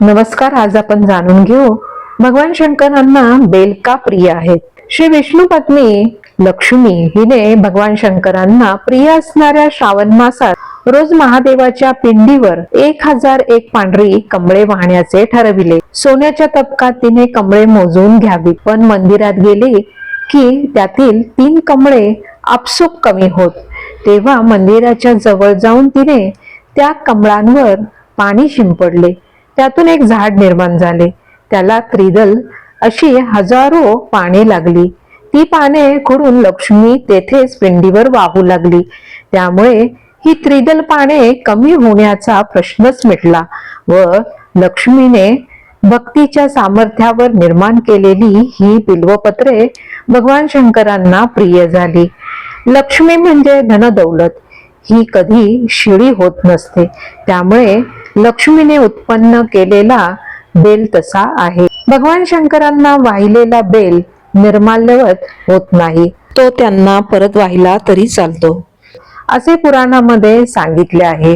नमस्कार. आज आपण जाणून घेऊ भगवान शंकरांना बेल का प्रिय आहेत. श्री विष्णू पत्नी लक्ष्मी हिने भगवान शंकरांना प्रिय असणाऱ्या श्रावण मासात रोज महादेवाच्या पिंडीवर 1001 पांढरी कमळे वाहण्याचे ठरविले. सोन्याच्या तबकात तिने कमळे मोजून घ्यावी, पण मंदिरात गेली की त्यातील 3 कमळे आपसूक कमी होत. तेव्हा मंदिराच्या जवळ जाऊन तिने त्या कमळांवर पाणी शिंपडले. त्यातून एक झाड निर्माण झाले. त्याला त्रिदल अशी हजारो पाने लागली. ती पाने खुडून लक्ष्मी तेथेच पिंडीवर वाहू लागली. त्यामुळे ही त्रिदल पाने कमी होण्याचा प्रश्नच मिटला व लक्ष्मीने भक्तीच्या सामर्थ्यावर निर्माण केलेली ही बिल्वपत्रे भगवान शंकरांना प्रिय झाली. लक्ष्मी म्हणजे धनदौलत, ही कधी शिळी होत नसते. त्यामुळे लक्ष्मीने उत्पन्न केलेला बेल तसा आहे. भगवान शंकरांना वाहिलेला बेल निर्माल्यवत होत नाही, तो त्यांना परत वाहिला तरी चालतो, असे पुराणामध्ये सांगितले आहे.